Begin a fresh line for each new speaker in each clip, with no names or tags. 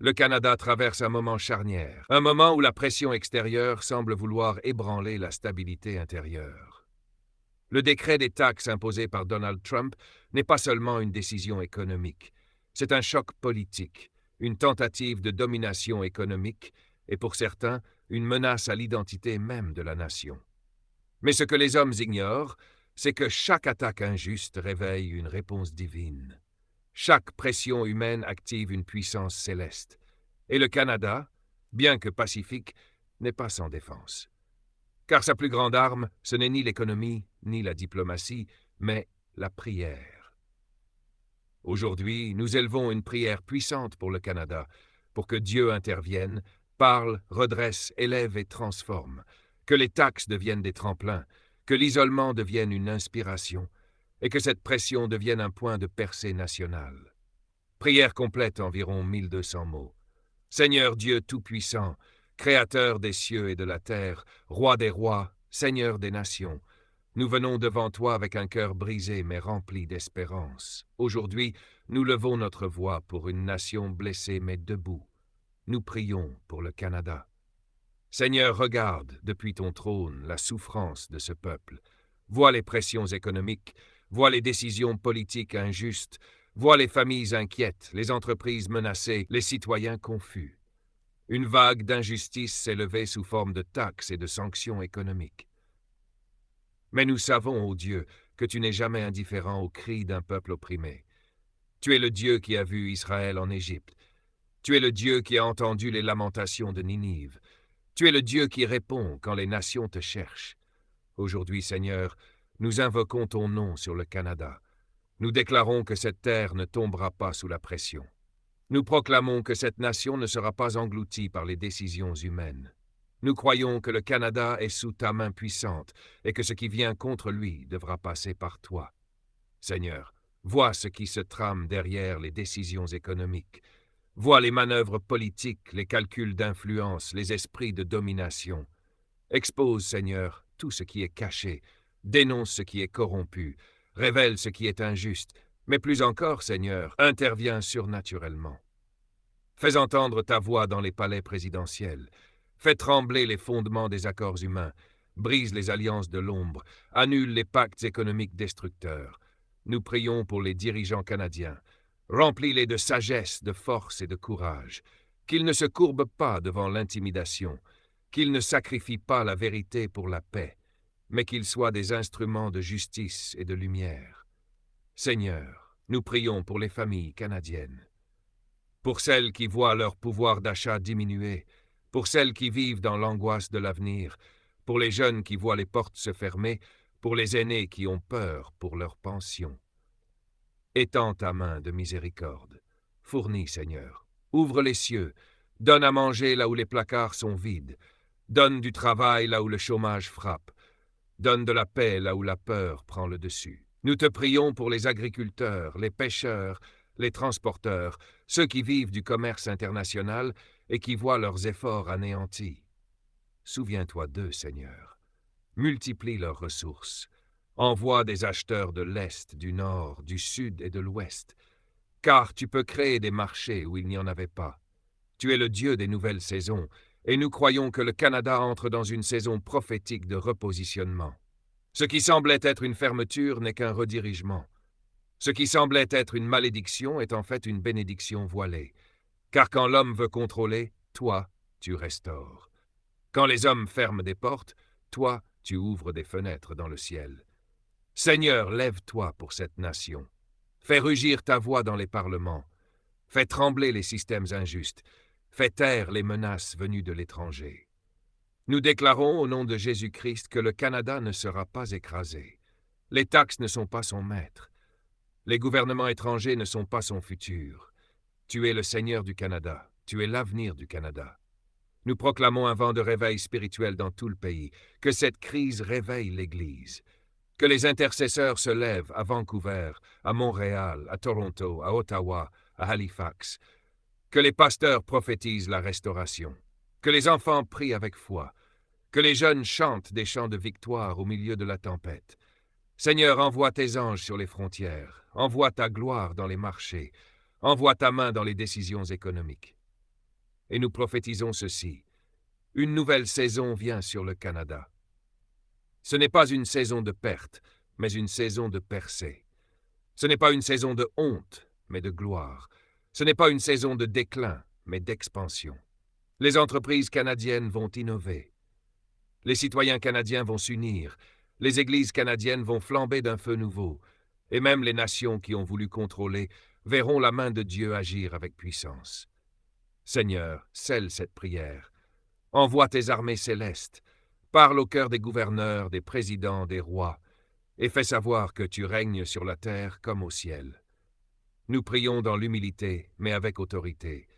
Le Canada traverse un moment charnière, un moment où la pression extérieure semble vouloir ébranler la stabilité intérieure. Le décret des taxes imposé par Donald Trump n'est pas seulement une décision économique, c'est un choc politique, une tentative de domination économique et pour certains, une menace à l'identité même de la nation. Mais ce que les hommes ignorent, c'est que chaque attaque injuste réveille une réponse divine. Chaque pression humaine active une puissance céleste. Et le Canada, bien que pacifique, n'est pas sans défense. Car sa plus grande arme, ce n'est ni l'économie, ni la diplomatie, mais la prière. Aujourd'hui, nous élevons une prière puissante pour le Canada, pour que Dieu intervienne, parle, redresse, élève et transforme, que les taxes deviennent des tremplins, que l'isolement devienne une inspiration, et que cette pression devienne un point de percée nationale. Prière complète, environ 1200 mots. Seigneur Dieu Tout-Puissant, Créateur des cieux et de la terre, Roi des rois, Seigneur des nations, nous venons devant toi avec un cœur brisé mais rempli d'espérance. Aujourd'hui, nous levons notre voix pour une nation blessée mais debout. Nous prions pour le Canada. Seigneur, regarde, depuis ton trône, la souffrance de ce peuple. Vois les pressions économiques, vois les décisions politiques injustes, vois les familles inquiètes, les entreprises menacées, les citoyens confus. Une vague d'injustice s'est levée sous forme de taxes et de sanctions économiques. Mais nous savons, ô Dieu, que tu n'es jamais indifférent aux cris d'un peuple opprimé. Tu es le Dieu qui a vu Israël en Égypte. Tu es le Dieu qui a entendu les lamentations de Ninive. Tu es le Dieu qui répond quand les nations te cherchent. Aujourd'hui, Seigneur, nous invoquons ton nom sur le Canada. Nous déclarons que cette terre ne tombera pas sous la pression. Nous proclamons que cette nation ne sera pas engloutie par les décisions humaines. Nous croyons que le Canada est sous ta main puissante et que ce qui vient contre lui devra passer par toi. Seigneur, vois ce qui se trame derrière les décisions économiques. Vois les manœuvres politiques, les calculs d'influence, les esprits de domination. Expose, Seigneur, tout ce qui est caché, dénonce ce qui est corrompu, révèle ce qui est injuste, mais plus encore, Seigneur, interviens surnaturellement. Fais entendre ta voix dans les palais présidentiels, fais trembler les fondements des accords humains, brise les alliances de l'ombre, annule les pactes économiques destructeurs. Nous prions pour les dirigeants canadiens. Remplis-les de sagesse, de force et de courage, qu'ils ne se courbent pas devant l'intimidation, qu'ils ne sacrifient pas la vérité pour la paix, mais qu'ils soient des instruments de justice et de lumière. Seigneur, nous prions pour les familles canadiennes, pour celles qui voient leur pouvoir d'achat diminuer, pour celles qui vivent dans l'angoisse de l'avenir, pour les jeunes qui voient les portes se fermer, pour les aînés qui ont peur pour leur pension. Étends ta main de miséricorde. Fournis, Seigneur. Ouvre les cieux. Donne à manger là où les placards sont vides. Donne du travail là où le chômage frappe. Donne de la paix là où la peur prend le dessus. Nous te prions pour les agriculteurs, les pêcheurs, les transporteurs, ceux qui vivent du commerce international et qui voient leurs efforts anéantis. Souviens-toi d'eux, Seigneur. Multiplie leurs ressources. Envoie des acheteurs de l'Est, du Nord, du Sud et de l'Ouest, car tu peux créer des marchés où il n'y en avait pas. Tu es le Dieu des nouvelles saisons, et nous croyons que le Canada entre dans une saison prophétique de repositionnement. Ce qui semblait être une fermeture n'est qu'un redirigement. Ce qui semblait être une malédiction est en fait une bénédiction voilée, car quand l'homme veut contrôler, toi, tu restaures. Quand les hommes ferment des portes, toi, tu ouvres des fenêtres dans le ciel. Seigneur, lève-toi pour cette nation. Fais rugir ta voix dans les parlements. Fais trembler les systèmes injustes. Fais taire les menaces venues de l'étranger. Nous déclarons au nom de Jésus-Christ que le Canada ne sera pas écrasé. Les taxes ne sont pas son maître. Les gouvernements étrangers ne sont pas son futur. Tu es le Seigneur du Canada. Tu es l'avenir du Canada. Nous proclamons un vent de réveil spirituel dans tout le pays. Que cette crise réveille l'Église. Que les intercesseurs se lèvent à Vancouver, à Montréal, à Toronto, à Ottawa, à Halifax. Que les pasteurs prophétisent la restauration. Que les enfants prient avec foi. Que les jeunes chantent des chants de victoire au milieu de la tempête. Seigneur, envoie tes anges sur les frontières. Envoie ta gloire dans les marchés. Envoie ta main dans les décisions économiques. et nous prophétisons ceci. Une nouvelle saison vient sur le Canada. Ce n'est pas une saison de perte, mais une saison de percée. Ce n'est pas une saison de honte, mais de gloire. Ce n'est pas une saison de déclin, mais d'expansion. Les entreprises canadiennes vont innover. Les citoyens canadiens vont s'unir. Les églises canadiennes vont flamber d'un feu nouveau. Et même les nations qui ont voulu contrôler verront la main de Dieu agir avec puissance. Seigneur, scelle cette prière. Envoie tes armées célestes. Parle au cœur des gouverneurs, des présidents, des rois, et fais savoir que tu règnes sur la terre comme au ciel. Nous prions dans l'humilité, mais avec autorité.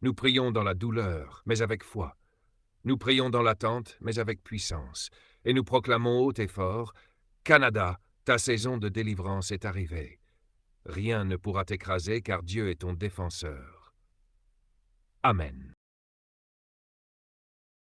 Nous prions dans la douleur, mais avec foi. Nous prions dans l'attente, mais avec puissance. Et nous proclamons haut et fort, Canada, ta saison de délivrance est arrivée. Rien ne pourra t'écraser, car Dieu est ton défenseur. Amen.